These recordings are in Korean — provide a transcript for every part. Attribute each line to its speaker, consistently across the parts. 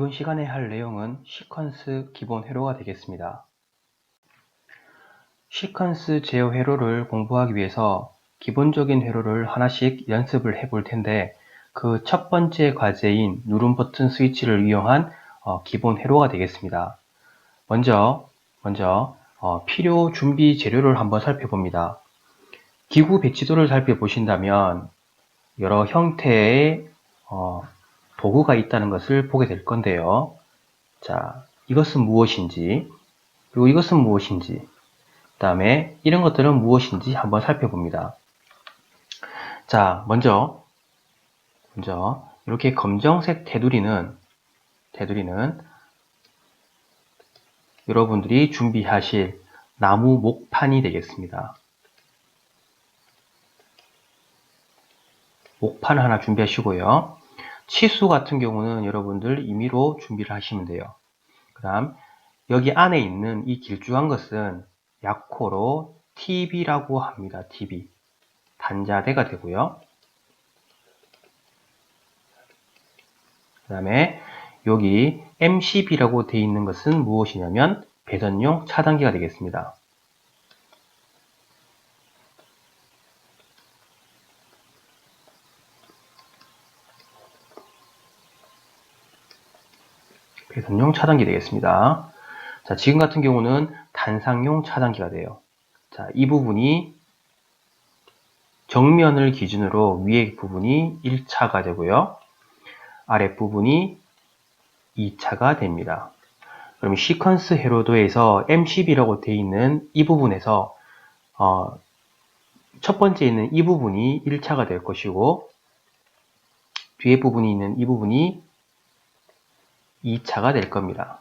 Speaker 1: 이번 시간에 할 내용은 시퀀스 기본 회로가 되겠습니다. 시퀀스 제어 회로를 공부하기 위해서 기본적인 회로를 하나씩 연습을 해볼 텐데 그 첫 번째 과제인 누름 버튼 스위치를 이용한 기본 회로가 되겠습니다. 먼저 필요 준비 재료를 한번 살펴봅니다. 기구 배치도를 살펴보신다면 여러 형태의 도구가 있다는 것을 보게 될 건데요. 자, 이것은 무엇인지, 그리고 이것은 무엇인지, 그 다음에 이런 것들은 무엇인지 한번 살펴봅니다. 자, 먼저 이렇게 검정색 테두리는 여러분들이 준비하실 나무 목판이 되겠습니다. 목판 하나 준비하시고요. 치수 같은 경우는 여러분들 임의로 준비를 하시면 돼요. 그 다음 여기 안에 있는 이 길쭉한 것은 약호로 TB라고 합니다. TB. 단자대가 되고요. 그 다음에 여기 MCB라고 되어 있는 것은 무엇이냐면 배선용 차단기가 되겠습니다. 배선용 차단기 되겠습니다. 자, 지금 같은 경우는 단상용 차단기가 돼요. 자, 이 부분이 정면을 기준으로 위에 부분이 1차가 되고요. 아랫부분이 2차가 됩니다. 그럼 시퀀스 회로도에서 MCB라고 되어 있는 이 부분에서 첫 번째 있는 이 부분이 1차가 될 것이고 뒤에 부분이 있는 이 부분이 2차가 될 겁니다.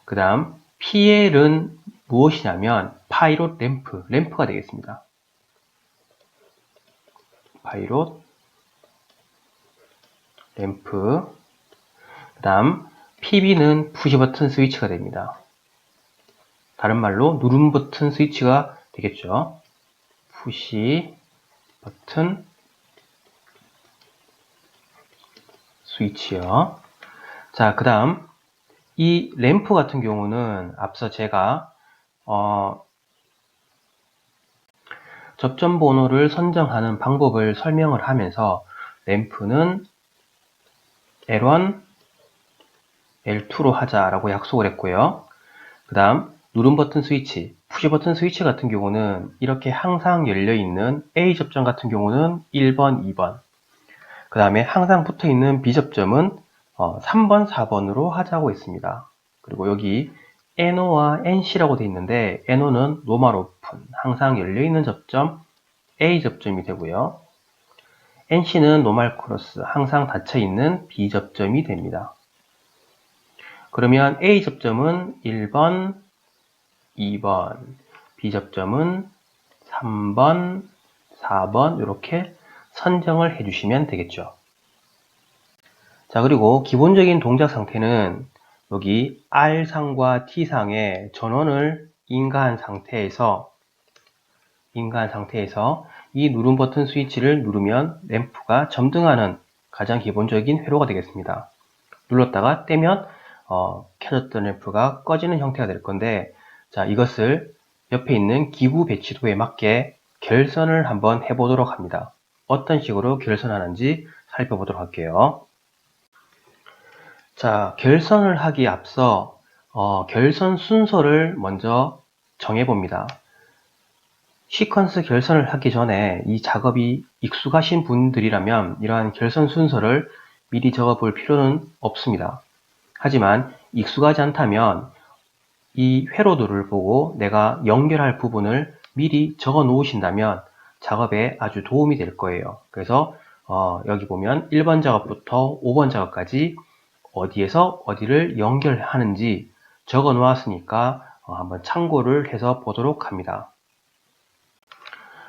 Speaker 1: 그 다음 PL은 무엇이냐면 파이롯 램프가 되겠습니다. 파이롯 램프. 그 다음 PB는 푸시 버튼 스위치가 됩니다. 다른 말로 누름 버튼 스위치가 되겠죠. 푸시 버튼 스위치요. 자, 그 다음 이 램프 같은 경우는 앞서 제가 접점 번호를 선정하는 방법을 설명을 하면서 램프는 L1, L2로 하자라고 약속을 했고요. 그 다음 누름 버튼 스위치, 푸시 버튼 스위치 같은 경우는 이렇게 항상 열려있는 A 접점 같은 경우는 1번, 2번, 그 다음에 항상 붙어있는 B 접점은 3번, 4번으로 하자고 했습니다. 그리고 여기 NO와 NC라고 되어 있는데 NO는 노멀 오픈, 항상 열려있는 접점 A 접점이 되고요. NC는 노멀 크로스, 항상 닫혀있는 B 접점이 됩니다. 그러면 A 접점은 1번, 2번, B 접점은 3번, 4번 이렇게 선정을 해주시면 되겠죠. 자, 그리고 기본적인 동작 상태는 여기 R상과 T상의 전원을 인가한 상태에서 이 누름 버튼 스위치를 누르면 램프가 점등하는 가장 기본적인 회로가 되겠습니다. 눌렀다가 떼면 켜졌던 램프가 꺼지는 형태가 될 건데, 자, 이것을 옆에 있는 기구 배치도에 맞게 결선을 한번 해보도록 합니다. 어떤 식으로 결선하는지 살펴보도록 할게요. 자, 결선을 하기에 앞서 결선 순서를 먼저 정해봅니다. 시퀀스 결선을 하기 전에 이 작업이 익숙하신 분들이라면 이러한 결선 순서를 미리 적어볼 필요는 없습니다. 하지만 익숙하지 않다면 이 회로도를 보고 내가 연결할 부분을 미리 적어 놓으신다면 작업에 아주 도움이 될 거예요. 그래서 여기 보면 1번 작업부터 5번 작업까지 어디에서 어디를 연결하는지 적어 놓았으니까 한번 참고를 해서 보도록 합니다.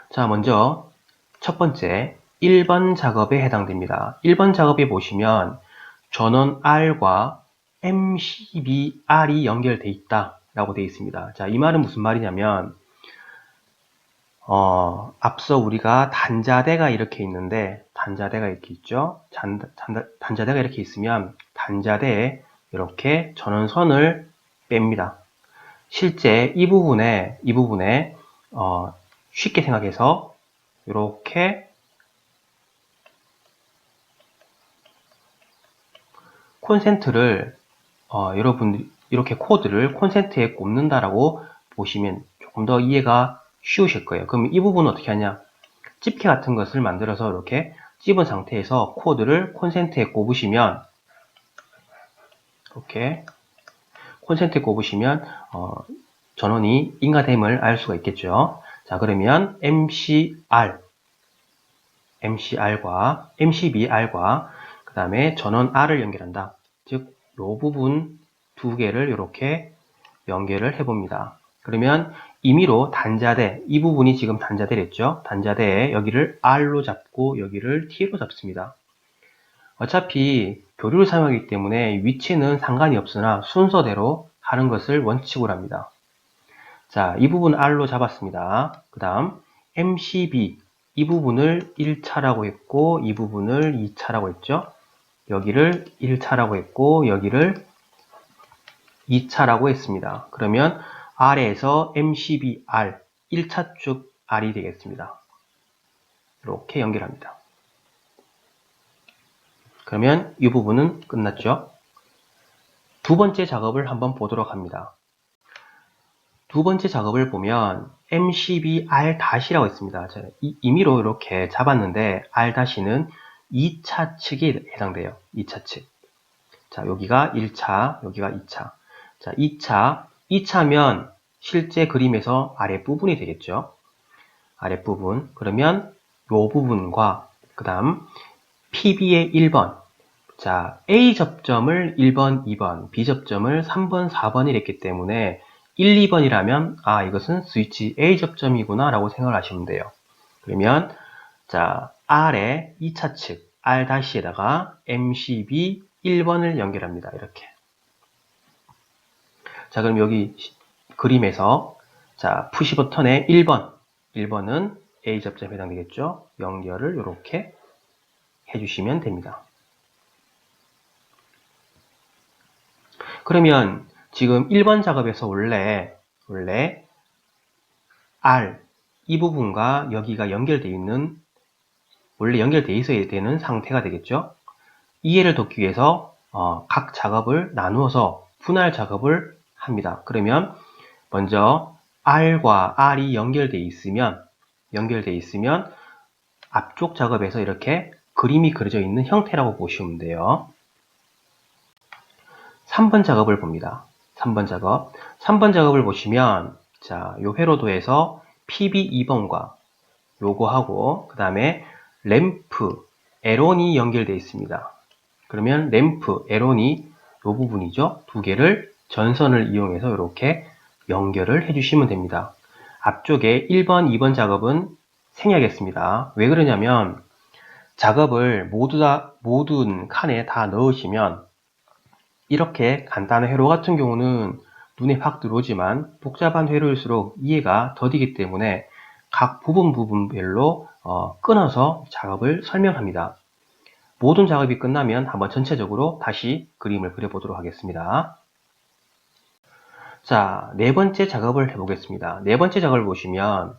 Speaker 1: 자, 먼저 첫 번째 1번 작업에 해당됩니다. 1번 작업에 보시면 전원 R과 MCB R이 연결되어 있다 라고 되어 있습니다. 자, 이 말은 무슨 말이냐면 앞서 우리가 단자대가 이렇게 있는데, 단자대가 이렇게 있죠? 단자대가 이렇게 있으면, 단자대에 이렇게 전원선을 뺍니다. 실제 이 부분에, 쉽게 생각해서, 이렇게 콘센트를, 여러분들이 이렇게 코드를 콘센트에 꼽는다라고 보시면 조금 더 이해가 쉬우실 거예요. 그럼 이 부분은 어떻게 하냐? 집게 같은 것을 만들어서 이렇게 찝은 상태에서 코드를 콘센트에 꼽으시면, 이렇게 콘센트에 꼽으시면 전원이 인가됨을 알 수가 있겠죠. 자, 그러면 MCBR과 그 다음에 전원 R을 연결한다. 즉, 이 부분 두 개를 이렇게 연결을 해봅니다. 그러면 임의로 단자대, 이 부분이 지금 단자대랬죠. 단자대에 여기를 R로 잡고 여기를 T로 잡습니다. 어차피 교류를 사용하기 때문에 위치는 상관이 없으나 순서대로 하는 것을 원칙으로 합니다. 자, 이 부분 R로 잡았습니다. 그 다음 MCB, 이 부분을 1차라고 했고 이 부분을 2차라고 했죠. 여기를 1차라고 했고 여기를 2차라고 했습니다. 그러면 R에서 MCBR, 1차 쪽 R이 되겠습니다. 이렇게 연결합니다. 그러면 이 부분은 끝났죠. 두 번째 작업을 한번 보도록 합니다. 두 번째 작업을 보면 MCBR-라고 있습니다. 임의로 이렇게 잡았는데 R-는 2차 측에 해당돼요. 2차 측. 자, 여기가 1차, 여기가 2차. 자, 2차면 실제 그림에서 아랫부분이 되겠죠. 아랫부분. 그러면 이 부분과 그 다음 PB의 1번. 자, A 접점을 1번, 2번, B 접점을 3번, 4번이 했기 때문에 1, 2번이라면 이것은 스위치 A 접점이구나 라고 생각을 하시면 돼요. 그러면 자, R의 2차 측 R-에다가 MCB 1번을 연결합니다. 이렇게. 자, 그럼 여기 그림에서 자, 푸시 버튼의 1번은 A 접점에 해당되겠죠. 연결을 이렇게 해주시면 됩니다. 그러면 지금 1번 작업에서 원래 R 이 부분과 여기가 연결되어 있는 원래 연결되어 있어야 되는 상태가 되겠죠. 이해를 돕기 위해서 각 작업을 나누어서 분할 작업을 합니다. 그러면 먼저 R과 R이 연결되어 있으면 앞쪽 작업에서 이렇게 그림이 그려져 있는 형태라고 보시면 돼요. 3번 작업을 봅니다. 3번 작업을 보시면 자, 요 회로도에서 PB 2번과 요거하고 그 다음에 램프, 에론이 연결되어 있습니다. 그러면 램프, 에론이 요 부분이죠. 두 개를 전선을 이용해서 이렇게 연결을 해주시면 됩니다. 앞쪽에 1번, 2번 작업은 생략했습니다. 왜 그러냐면 작업을 모든 칸에 다 넣으시면 이렇게 간단한 회로 같은 경우는 눈에 확 들어오지만 복잡한 회로일수록 이해가 더디기 때문에 각 부분별로 끊어서 작업을 설명합니다. 모든 작업이 끝나면 한번 전체적으로 다시 그림을 그려보도록 하겠습니다. 자, 네 번째 작업을 해보겠습니다. 네 번째 작업을 보시면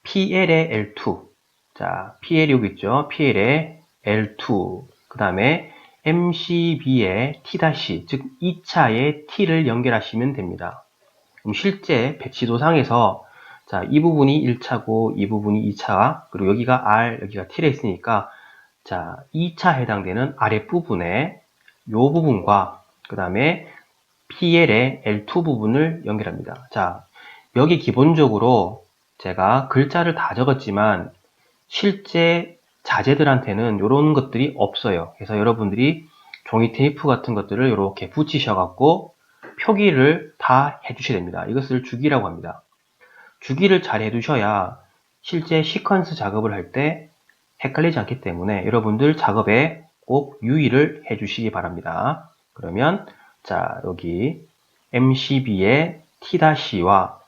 Speaker 1: PL의 L2, 자, PL이 여기 있죠. PL의 L2, 그 다음에 MCB의 T-, 즉 2차의 T를 연결하시면 됩니다. 그럼 실제 배치도상에서 자, 이 부분이 1차고 이 부분이 2차, 그리고 여기가 R, 여기가 T를 했으니까 자, 2차 해당되는 아랫부분에 이 부분과 그 다음에 PL의 L2 부분을 연결합니다. 자, 여기 기본적으로 제가 글자를 다 적었지만 실제 자재들한테는 이런 것들이 없어요. 그래서 여러분들이 종이 테이프 같은 것들을 이렇게 붙이셔갖고 표기를 다 해주셔야 됩니다. 이것을 주기라고 합니다. 주기를 잘 해두셔야 실제 시퀀스 작업을 할 때 헷갈리지 않기 때문에 여러분들 작업에 꼭 유의를 해주시기 바랍니다. 그러면 자, 여기 MCB의 T-와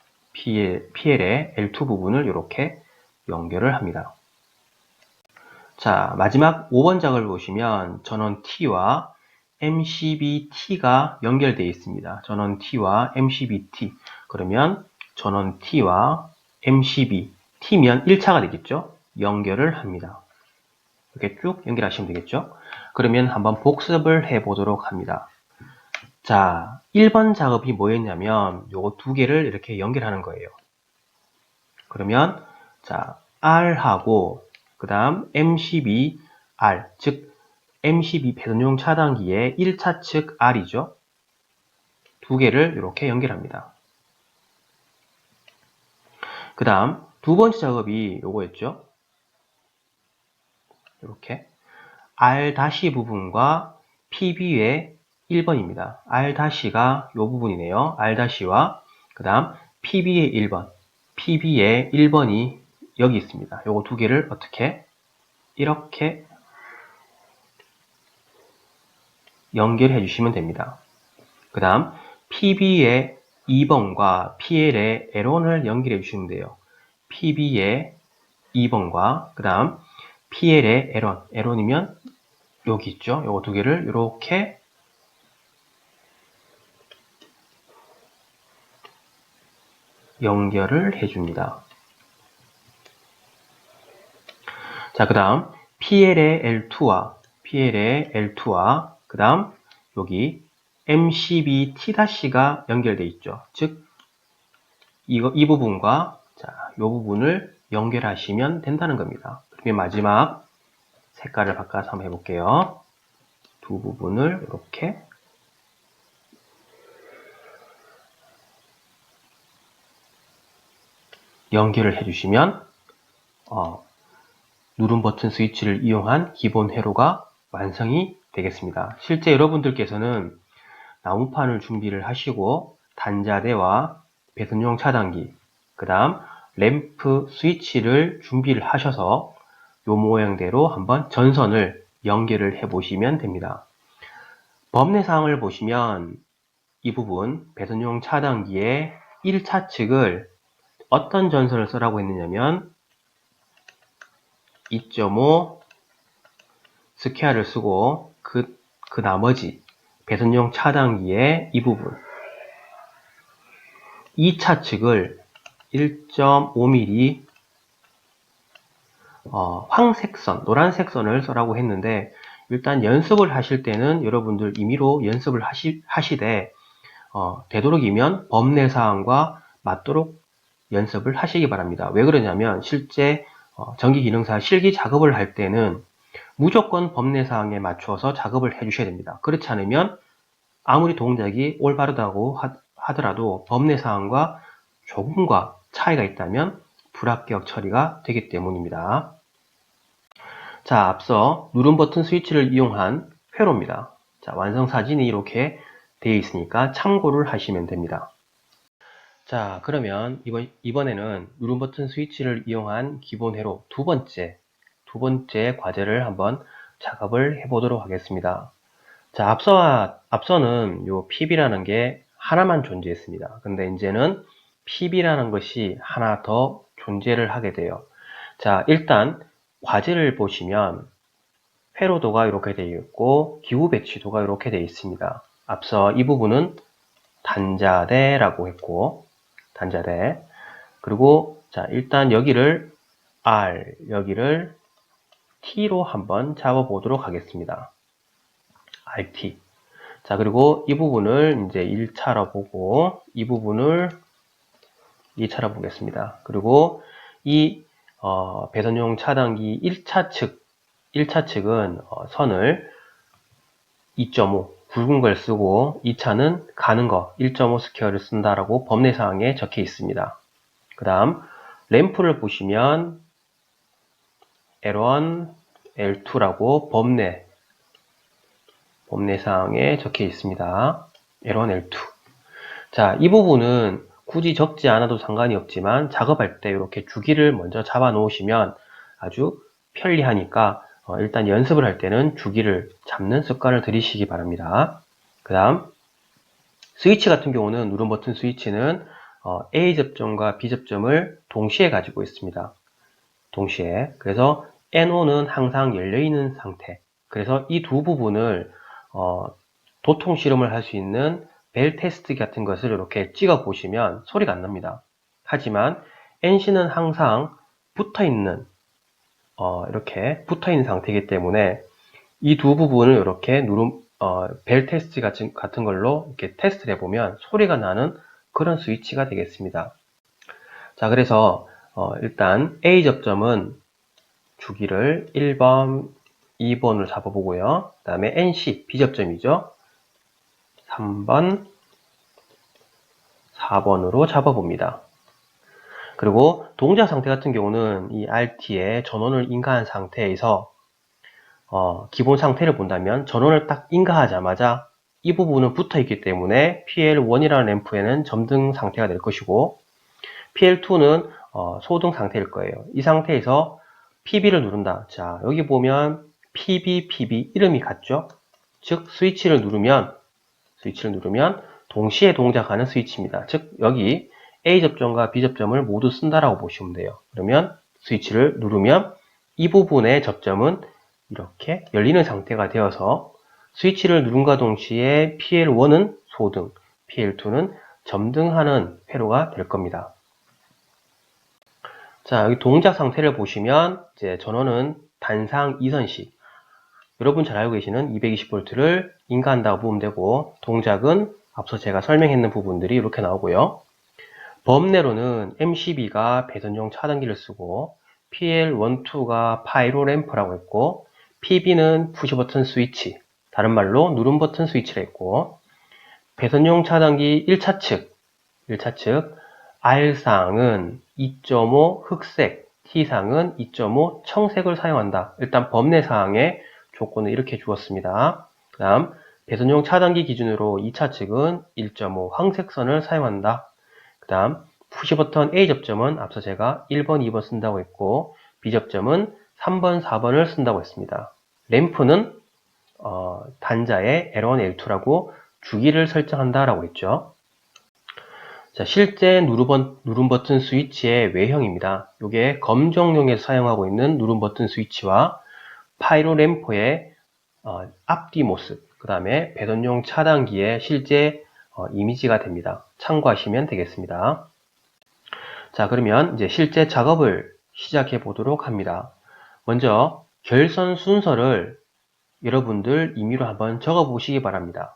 Speaker 1: PL의 L2 부분을 이렇게 연결을 합니다. 자, 마지막 5번 작업을 보시면 전원 T와 MCB-T가 연결되어 있습니다. 전원 T와 MCB-T. 그러면 전원 T와 MCB, T면 1차가 되겠죠? 연결을 합니다. 이렇게 쭉 연결하시면 되겠죠? 그러면 한번 복습을 해보도록 합니다. 자, 1번 작업이 뭐였냐면 요거 두 개를 이렇게 연결하는 거예요. 그러면 자, R하고 그 다음 MCB R, 즉 MCB 배선용 차단기의 1차 측 R이죠. 두 개를 이렇게 연결합니다. 그 다음 두 번째 작업이 요거였죠. 이렇게 R- 부분과 PB의 1번입니다. R-가 요 부분이네요. R-와 그 다음 PB의 1번, PB의 1번이 여기 있습니다. 요거 두 개를 어떻게 이렇게 연결해 주시면 됩니다. 그 다음 PB의 2번과 PL의 L1을 연결해 주시면 돼요. PB의 2번과 그 다음 PL의 L1, L1이면 여기 있죠. 요거 두 개를 이렇게 연결을 해줍니다. 자, 그 다음 PL의 L2와 그 다음 여기 MCB-T-가 연결되어 있죠. 즉 이 부분과 자, 이 부분을 연결하시면 된다는 겁니다. 그러면 마지막 색깔을 바꿔서 한번 해볼게요. 두 부분을 이렇게 연결을 해주시면 누름 버튼 스위치를 이용한 기본 회로가 완성이 되겠습니다. 실제 여러분들께서는 나무판을 준비를 하시고 단자대와 배선용 차단기, 그 다음 램프 스위치를 준비를 하셔서 이 모양대로 한번 전선을 연결을 해 보시면 됩니다. 법례사항을 보시면 이 부분 배선용 차단기의 1차 측을 어떤 전선을 쓰라고 했느냐면 2.5 스퀘어를 쓰고 그 나머지 배선용 차단기의 이 부분 2차 측을 1.5mm 황색선, 노란색선을 써라고 했는데 일단 연습을 하실 때는 여러분들 임의로 연습을 하시되 되도록이면 법례사항과 맞도록 연습을 하시기 바랍니다. 왜 그러냐면 실제 전기기능사 실기 작업을 할 때는 무조건 법례사항에 맞춰서 작업을 해주셔야 됩니다. 그렇지 않으면 아무리 동작이 올바르다고 하더라도 법례사항과 조금과 차이가 있다면 불합격 처리가 되기 때문입니다. 자, 앞서 누름 버튼 스위치를 이용한 회로입니다. 자, 완성 사진이 이렇게 되어 있으니까 참고를 하시면 됩니다. 자, 그러면 이번에는 누름 버튼 스위치를 이용한 기본 회로 두 번째 과제를 한번 작업을 해보도록 하겠습니다. 자, 앞서는 요 PB라는 게 하나만 존재했습니다. 근데 이제는 PB라는 것이 하나 더 존재를 하게 돼요. 자, 일단 과제를 보시면 회로도가 이렇게 되어 있고 기후 배치도가 이렇게 되어 있습니다. 앞서 이 부분은 단자대라고 했고 단자대. 그리고 자, 일단 여기를 R, 여기를 T로 한번 잡아 보도록 하겠습니다. RT. 자, 그리고 이 부분을 이제 1차로 보고 이 부분을 2차로 보겠습니다. 그리고 이 배선용 차단기 1차 측은 선을 2.5 굵은 걸 쓰고 2차는 가는 거 1.5 스퀘어를 쓴다라고 법례사항에 적혀 있습니다. 그 다음 램프를 보시면 L1, L2라고 법례사항에 적혀 있습니다. L1, L2. 자, 이 부분은 굳이 적지 않아도 상관이 없지만 작업할 때 이렇게 주기를 먼저 잡아 놓으시면 아주 편리하니까 일단 연습을 할 때는 주기를 잡는 습관을 들이시기 바랍니다. 그 다음 스위치 같은 경우는 누름 버튼 스위치는 A 접점과 B 접점을 동시에 가지고 있습니다. 동시에. 그래서 NO는 항상 열려있는 상태. 그래서 이 두 부분을 도통 실험을 할 수 있는 벨 테스트 같은 것을 이렇게 찍어 보시면 소리가 안 납니다. 하지만 NC는 항상 붙어있는 이렇게 붙어있는 상태이기 때문에 이 두 부분을 이렇게 벨 테스트 같은 걸로 이렇게 테스트를 해보면 소리가 나는 그런 스위치가 되겠습니다. 자, 그래서 일단 A 접점은 주기를 1번, 2번으로 잡아보고요. 그 다음에 NC, B 접점이죠. 3번, 4번으로 잡아봅니다. 그리고 동작 상태 같은 경우는 이 RT에 전원을 인가한 상태에서 기본 상태를 본다면 전원을 딱 인가하자마자 이 부분은 붙어 있기 때문에 PL1이라는 램프에는 점등 상태가 될 것이고 PL2는 소등 상태일 거예요. 이 상태에서 PB를 누른다. 자, 여기 보면 PB 이름이 같죠? 즉 스위치를 누르면 동시에 동작하는 스위치입니다. 즉 여기 A 접점과 B 접점을 모두 쓴다라고 보시면 돼요. 그러면 스위치를 누르면 이 부분의 접점은 이렇게 열리는 상태가 되어서 스위치를 누른과 동시에 PL1은 소등, PL2는 점등하는 회로가 될 겁니다. 자, 여기 동작 상태를 보시면 이제 전원은 단상 2선식. 여러분 잘 알고 계시는 220V를 인가한다고 보면 되고, 동작은 앞서 제가 설명했는 부분들이 이렇게 나오고요. 범내로는 MCB가 배선용 차단기를 쓰고, PL12가 파이로 램프라고 했고, PB는 푸시버튼 스위치, 다른 말로 누름 버튼 스위치를 했고, 배선용 차단기 1차 측 R상은 2.5 흑색, T상은 2.5 청색을 사용한다. 일단 법내사항의 조건을 이렇게 주었습니다. 그 다음 배선용 차단기 기준으로 2차 측은 1.5 황색선을 사용한다. 그 다음 푸시버튼 A 접점은 앞서 제가 1번, 2번 쓴다고 했고 B 접점은 3번, 4번을 쓴다고 했습니다. 램프는 단자에 L1, L2라고 주기를 설정한다라고 했죠. 자, 실제 누름 버튼 스위치의 외형입니다. 이게 검정용에서 사용하고 있는 누름 버튼 스위치와 파이로 램프의 앞뒤 모습, 그 다음에 배선용 차단기의 실제 이미지가 됩니다. 참고하시면 되겠습니다. 자, 그러면 이제 실제 작업을 시작해 보도록 합니다. 먼저 결선 순서를 여러분들 임의로 한번 적어 보시기 바랍니다.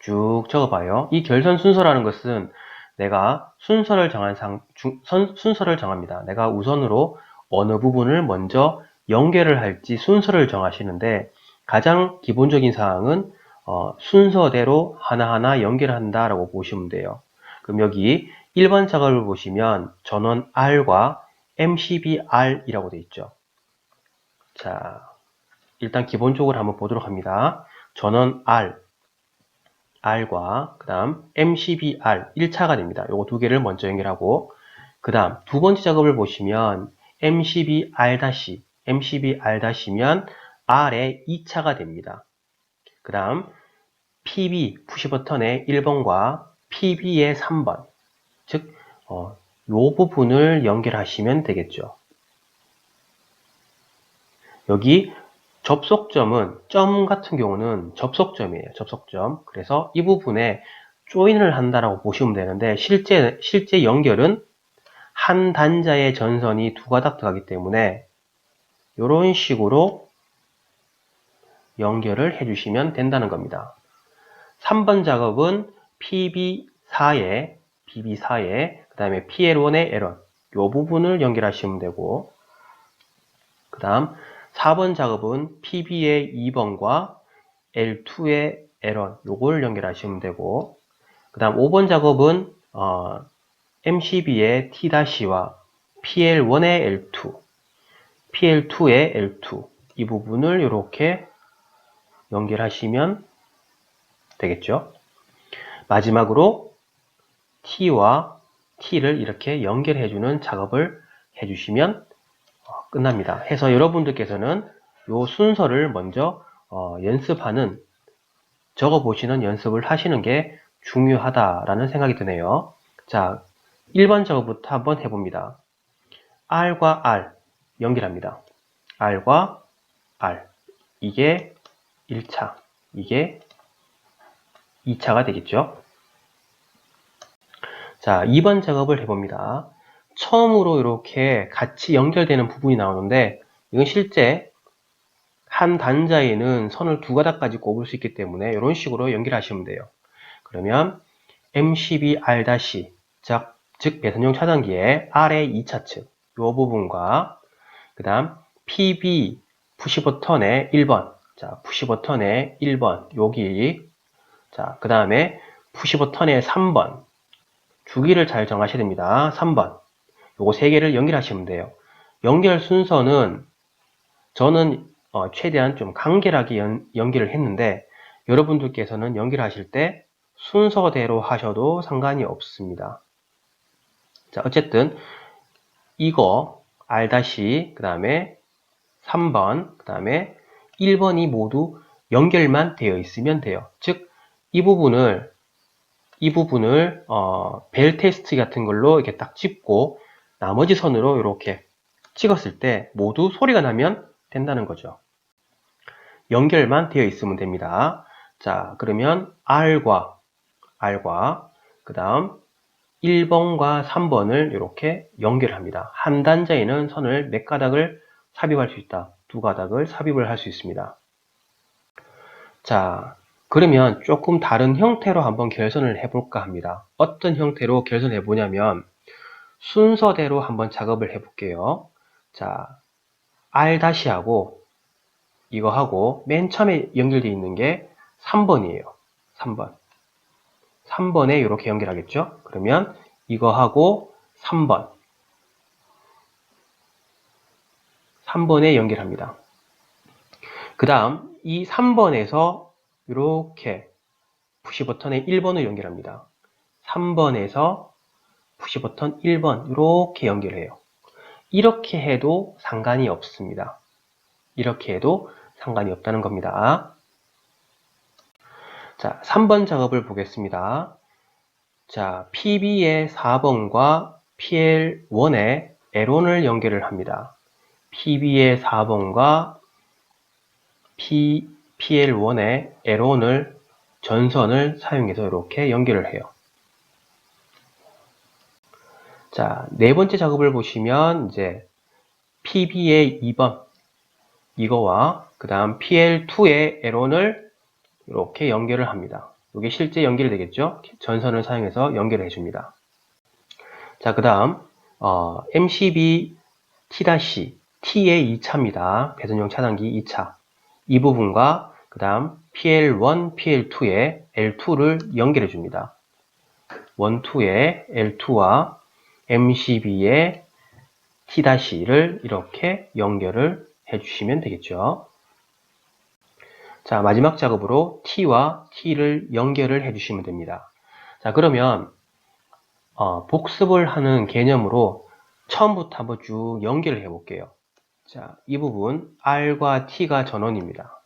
Speaker 1: 쭉 적어봐요. 이 결선 순서라는 것은 내가 순서를 정합니다. 내가 우선으로 어느 부분을 먼저 연결을 할지 순서를 정하시는데 가장 기본적인 사항은 순서대로 하나하나 연결한다라고 보시면 돼요. 그럼 여기 1번 작업을 보시면 전원 R과 MCB-R이라고 되어 있죠. 자, 일단 기본적으로 한번 보도록 합니다. 전원 R과 그 다음 MCB-R 1차가 됩니다. 요거 두 개를 먼저 연결하고 그 다음 두 번째 작업을 보시면 MCB-R면 R의 2차가 됩니다. 그 다음 PB 푸시버튼의 1번과 PB의 3번 즉 요 부분을 연결하시면 되겠죠. 여기 접속점은 점 같은 경우는 접속점이에요. 접속점. 그래서 이 부분에 조인을 한다라고 보시면 되는데 실제 연결은 한 단자의 전선이 두 가닥 들어가기 때문에 이런 식으로 연결을 해주시면 된다는 겁니다. 3번 작업은 PB4에 그 다음에 PL1의 L1 이 부분을 연결하시면 되고 그 다음 4번 작업은 PB의 2번과 L2의 L1 요걸 연결하시면 되고 그 다음 5번 작업은 MCB의 T-와 PL1의 L2 PL2의 L2 이 부분을 이렇게 연결하시면 되겠죠. 마지막으로 T와 T를 이렇게 연결해주는 작업을 해주시면 끝납니다. 해서 여러분들께서는 이 순서를 먼저 적어보시는 연습을 하시는 게 중요하다라는 생각이 드네요. 자, 1번 작업부터 한번 해봅니다. R과 R 연결합니다. R과 R. 이게 1차, 이게 2차가 되겠죠. 자, 2번 작업을 해봅니다. 처음으로 이렇게 같이 연결되는 부분이 나오는데 이건 실제 한 단자에는 선을 두 가닥까지 꼽을 수 있기 때문에 이런 식으로 연결하시면 돼요. 그러면 M12R-, 즉 배선용 차단기의 R의 2차 측, 이 부분과 그 다음 PB 푸시버튼의 1번, 자 푸시버튼의 1번 여기, 자 그 다음에 푸시버튼의 3번, 주기를 잘 정하셔야 됩니다. 3번, 요거 세 개를 연결하시면 돼요. 연결 순서는 저는 최대한 좀 간결하게 연결을 했는데 여러분들께서는 연결하실 때 순서대로 하셔도 상관이 없습니다. 자, 어쨌든 이거 R-, 그 다음에 3번, 그 다음에 1번이 모두 연결만 되어 있으면 돼요. 즉, 이 부분을 벨 테스트 같은 걸로 이렇게 딱 짚고 나머지 선으로 이렇게 찍었을 때 모두 소리가 나면 된다는 거죠. 연결만 되어 있으면 됩니다. 자, 그러면 R과 그 다음 1번과 3번을 이렇게 연결합니다. 한 단자에는 선을 몇 가닥을 삽입할 수 있다. 두 가닥을 삽입을 할 수 있습니다. 자, 그러면 조금 다른 형태로 한번 결선을 해볼까 합니다. 어떤 형태로 결선해 보냐면 순서대로 한번 작업을 해볼게요. 자, R-하고 이거 하고 맨 처음에 연결되어 있는 게 3번이에요. 3번. 3번에 이렇게 연결하겠죠? 그러면 이거 하고 3번에 연결합니다. 그 다음 이 3번에서 이렇게 푸시버튼의 1번을 연결합니다. 3번에서 푸시버튼 1번 이렇게 연결해요. 이렇게 해도 상관이 없습니다. 이렇게 해도 상관이 없다는 겁니다. 자, 3번 작업을 보겠습니다. 자, PB의 4번과 PL1의 L1을 연결을 합니다. PB의 4번과 PL1의 L1을 전선을 사용해서 이렇게 연결을 해요. 자, 네 번째 작업을 보시면 이제 PB의 2번 이거와 그 다음 PL2의 L1을 이렇게 연결을 합니다. 이게 실제 연결이 되겠죠? 전선을 사용해서 연결을 해줍니다. 자, 그 다음 MCB T-T의 2차입니다. 배선용 차단기 2차. 이 부분과 그 다음 PL1, PL2의 L2를 연결해 줍니다. 1, 2의 L2와 MCB의 T-를 이렇게 연결을 해주시면 되겠죠. 자, 마지막 작업으로 T와 T를 연결을 해주시면 됩니다. 자, 그러면 복습을 하는 개념으로 처음부터 한번 쭉 연결을 해볼게요. 자, 이 부분 R과 T가 전원입니다.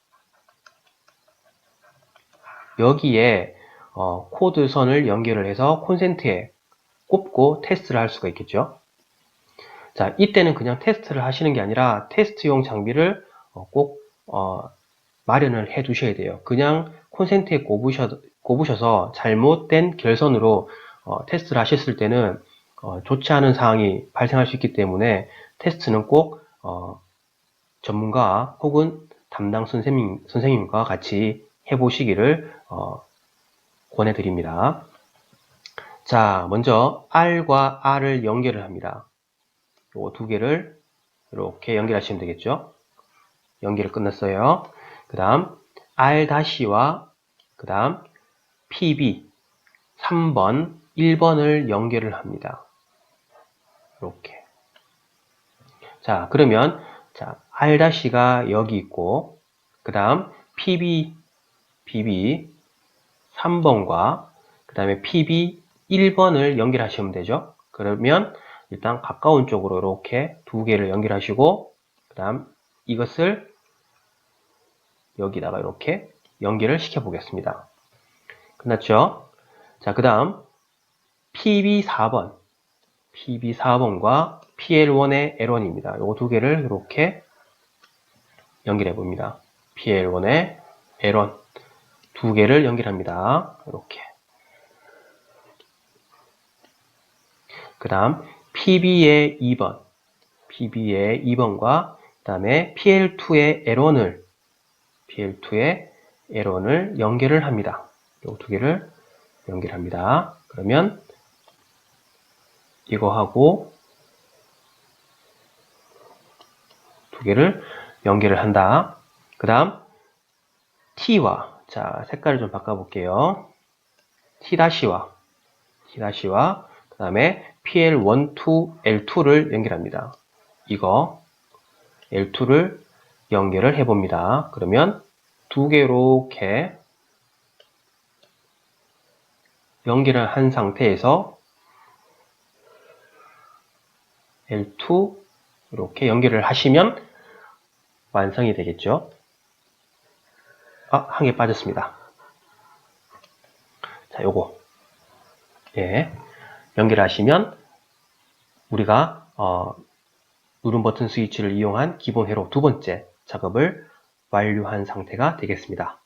Speaker 1: 여기에 코드선을 연결을 해서 콘센트에 꼽고 테스트를 할 수가 있겠죠. 자, 이때는 그냥 테스트를 하시는 게 아니라 테스트용 장비를 꼭 마련을 해 두셔야 돼요. 그냥 콘센트에 꼽으셔서 잘못된 결선으로 테스트를 하셨을 때는 좋지 않은 상황이 발생할 수 있기 때문에 테스트는 꼭 전문가 혹은 담당 선생님과 같이 해보시기를 권해드립니다. 자, 먼저 R과 R을 연결을 합니다. 요 두 개를 이렇게 연결하시면 되겠죠. 연결을 끝냈어요. 그 다음 R-와 그 다음 PB 3번, 1번을 연결을 합니다. 이렇게. 자, 그러면 자, R-가 여기 있고 그 다음 PB 3번과 그 다음에 PB 1번을 연결하시면 되죠. 그러면 일단 가까운 쪽으로 이렇게 두 개를 연결하시고 그 다음 이것을 여기다가 이렇게 연결을 시켜 보겠습니다. 끝났죠? 자, 그 다음 PB 4번 PB4번과 PL1의 L1입니다. 요 두 개를 이렇게 연결해 봅니다. PL1의 L1 두 개를 연결합니다. 이렇게. 그 다음 PB의 2번과 그 다음에 PL2의 L1을 연결을 합니다. 이 두 개를 연결합니다. 그러면 이거하고 두 개를 연결을 한다. 그 다음 T와 자 색깔을 좀 바꿔볼게요. T-와 그 다음에 PL1, 2, L2를 연결합니다. 이거 L2를 연결을 해봅니다. 그러면 두 개 이렇게 연결을 한 상태에서 L2 이렇게 연결을 하시면 완성이 되겠죠. 한 개 빠졌습니다. 자, 요거 연결하시면 우리가 누른 버튼 스위치를 이용한 기본 회로 두 번째 작업을 완료한 상태가 되겠습니다.